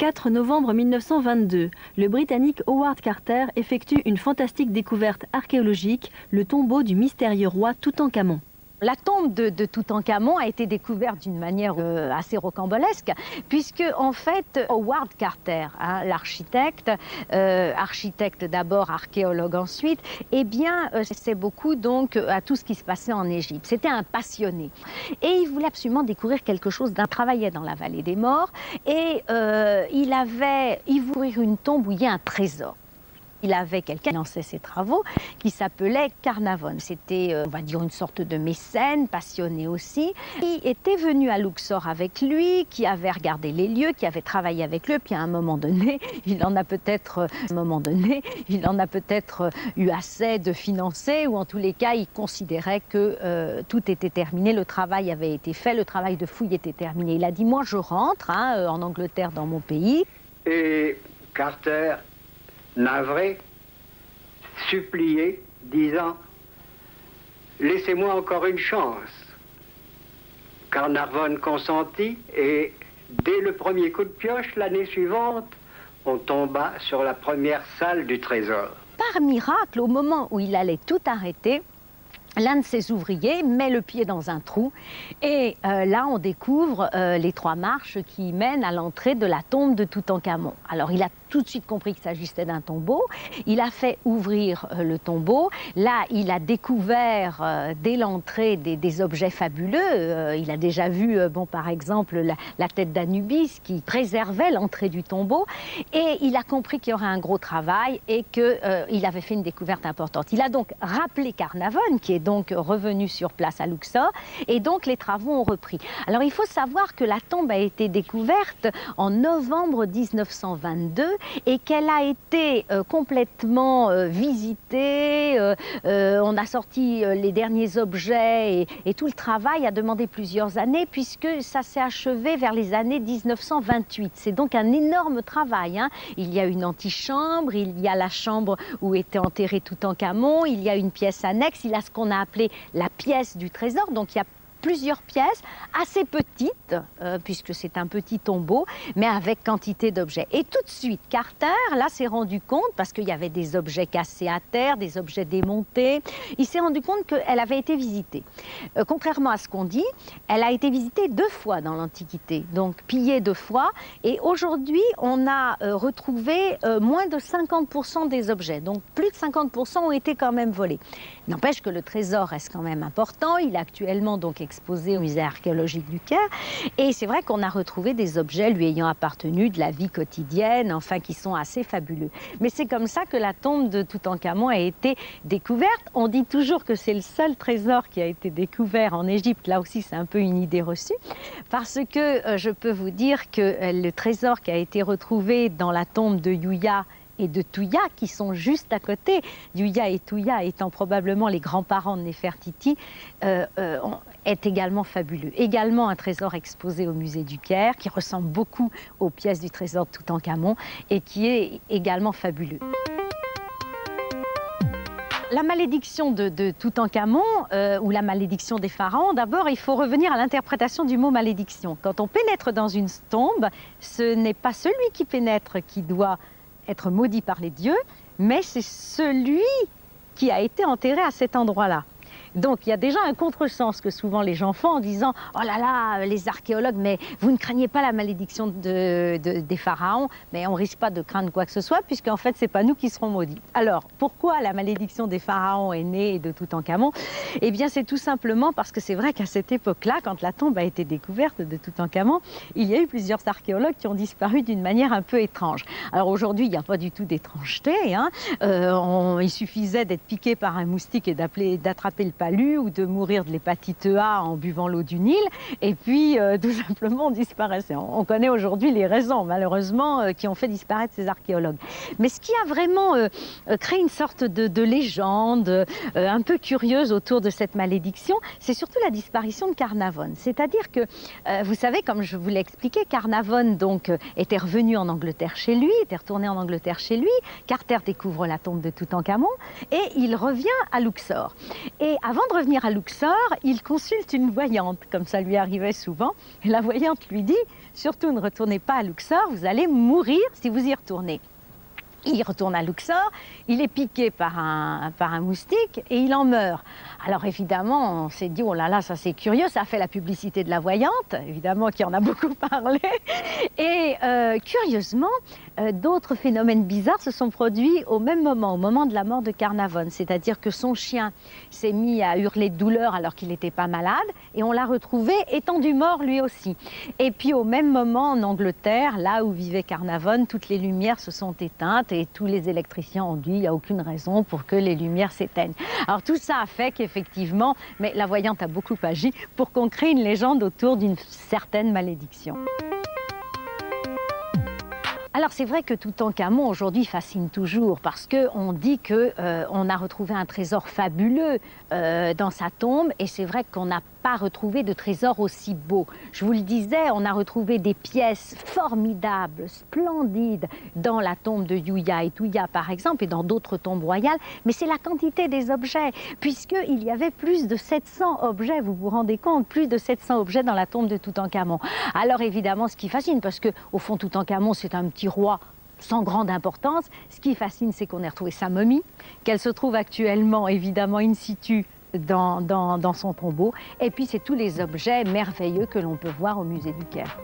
4 novembre 1922, le Britannique Howard Carter effectue une fantastique découverte archéologique, le tombeau du mystérieux roi Toutankhamon. La tombe de Toutankhamon a été découverte d'une manière assez rocambolesque, puisque en fait Howard Carter, hein, l'architecte, architecte d'abord, archéologue ensuite, eh bien c'est beaucoup donc à tout ce qui se passait en Égypte. C'était un passionné et il voulait absolument découvrir quelque chose. Il travaillait dans la vallée des morts et il voulait ouvrir une tombe où il y a un trésor. Il avait quelqu'un qui lançait ses travaux qui s'appelait Carnarvon. C'était, on va dire, une sorte de mécène, passionné aussi. Il était venu à Luxor avec lui, qui avait regardé les lieux, qui avait travaillé avec lui. Puis à un moment donné, il en a peut-être eu assez de financer, ou en tous les cas, il considérait que tout était terminé, le travail avait été fait, le travail de fouille était terminé. Il a dit, moi je rentre en Angleterre, dans mon pays. Et Carter, navré, supplié, disant « Laissez-moi encore une chance ». Carnarvon consentit et dès le premier coup de pioche, l'année suivante, on tomba sur la première salle du trésor. Par miracle, au moment où il allait tout arrêter, l'un de ses ouvriers met le pied dans un trou et là on découvre les 3 marches qui mènent à l'entrée de la tombe de Toutankhamon. Alors il a tout de suite compris qu'il s'agissait d'un tombeau, il a fait ouvrir le tombeau, là il a découvert dès l'entrée des objets fabuleux, il a déjà vu par exemple la tête d'Anubis qui préservait l'entrée du tombeau et il a compris qu'il y aurait un gros travail et qu'il avait fait une découverte importante. Il a donc rappelé Carnarvon qui est donc revenu sur place à Luxor et donc les travaux ont repris. Alors il faut savoir que la tombe a été découverte en novembre 1922 et qu'elle a été complètement visitée, on a sorti les derniers objets et tout le travail a demandé plusieurs années puisque ça s'est achevé vers les années 1928. C'est donc un énorme travail, hein. Il y a une antichambre, il y a la chambre où était enterré Toutankhamon, il y a une pièce annexe, il y a ce qu'on a appelé la pièce du trésor, donc il y a plusieurs pièces assez petites, puisque c'est un petit tombeau, mais avec quantité d'objets. Et tout de suite, Carter, là, s'est rendu compte, parce qu'il y avait des objets cassés à terre, des objets démontés, il s'est rendu compte qu'elle avait été visitée. Contrairement à ce qu'on dit, elle a été visitée 2 fois dans l'Antiquité, donc pillée 2 fois, et aujourd'hui, on a retrouvé moins de 50% des objets, donc plus de 50% ont été quand même volés. N'empêche que le trésor reste quand même important, il est actuellement donc exposé au musée archéologique du Caire. Et c'est vrai qu'on a retrouvé des objets lui ayant appartenu de la vie quotidienne, enfin qui sont assez fabuleux. Mais c'est comme ça que la tombe de Toutankhamon a été découverte. On dit toujours que c'est le seul trésor qui a été découvert en Égypte. Là aussi, c'est un peu une idée reçue. Parce que je peux vous dire que le trésor qui a été retrouvé dans la tombe de Yuya et de Touya, qui sont juste à côté, Yuya et Touya étant probablement les grands-parents de Néfertiti, est également fabuleux. Également un trésor exposé au musée du Caire, qui ressemble beaucoup aux pièces du trésor de Toutankhamon et qui est également fabuleux. La malédiction de Toutankhamon, ou la malédiction des pharaons, d'abord il faut revenir à l'interprétation du mot malédiction. Quand on pénètre dans une tombe, ce n'est pas celui qui pénètre qui doit être maudit par les dieux, mais c'est celui qui a été enterré à cet endroit-là. Donc il y a déjà un contresens que souvent les gens font en disant « Oh là là, les archéologues, mais vous ne craignez pas la malédiction des pharaons ?» Mais on ne risque pas de craindre quoi que ce soit, puisqu'en fait, ce n'est pas nous qui serons maudits. Alors, pourquoi la malédiction des pharaons est née de Toutankhamon? Eh bien, c'est tout simplement parce que c'est vrai qu'à cette époque-là, quand la tombe a été découverte de Toutankhamon, il y a eu plusieurs archéologues qui ont disparu d'une manière un peu étrange. Alors aujourd'hui, il n'y a pas du tout d'étrangeté, hein. Il suffisait d'être piqué par un moustique et d'attraper le palu ou de mourir de l'hépatite A en buvant l'eau du Nil, et puis tout simplement on disparaissait. On connaît aujourd'hui les raisons, malheureusement, qui ont fait disparaître ces archéologues. Mais ce qui a vraiment créé une sorte de légende un peu curieuse autour de cette malédiction, c'est surtout la disparition de Carnarvon. C'est-à-dire que, vous savez, comme je vous l'ai expliqué, Carnarvon donc était revenu en Angleterre chez lui, était retourné en Angleterre chez lui, Carter découvre la tombe de Toutankhamon, et il revient à Luxor. Et avant de revenir à Luxor, il consulte une voyante, comme ça lui arrivait souvent. Et la voyante lui dit, surtout ne retournez pas à Luxor, vous allez mourir si vous y retournez. Il retourne à Luxor, il est piqué par un moustique et il en meurt. Alors évidemment, on s'est dit, oh là là, ça c'est curieux, ça a fait la publicité de la voyante, évidemment qui en a beaucoup parlé. Et curieusement, d'autres phénomènes bizarres se sont produits au même moment, au moment de la mort de Carnavon. C'est-à-dire que son chien s'est mis à hurler de douleur alors qu'il n'était pas malade et on l'a retrouvé étendu mort lui aussi. Et puis au même moment en Angleterre, là où vivait Carnavon, toutes les lumières se sont éteintes et tous les électriciens ont dit il n'y a aucune raison pour que les lumières s'éteignent. Alors tout ça a fait qu'effectivement, mais la voyante a beaucoup agi pour qu'on crée une légende autour d'une certaine malédiction. Alors c'est vrai que Toutankhamon aujourd'hui fascine toujours parce qu'on dit qu'on a retrouvé un trésor fabuleux dans sa tombe et c'est vrai qu'on n'a pas retrouvé de trésor aussi beau. Je vous le disais, on a retrouvé des pièces formidables, splendides dans la tombe de Yuya et Tuya par exemple et dans d'autres tombes royales, mais c'est la quantité des objets puisqu'il y avait plus de 700 objets, vous vous rendez compte, plus de 700 objets dans la tombe de Toutankhamon. Alors évidemment ce qui fascine, parce qu'au fond Toutankhamon c'est un petit roi sans grande importance, ce qui fascine c'est qu'on ait retrouvé sa momie, qu'elle se trouve actuellement évidemment in situ dans son tombeau, et puis c'est tous les objets merveilleux que l'on peut voir au musée du Caire.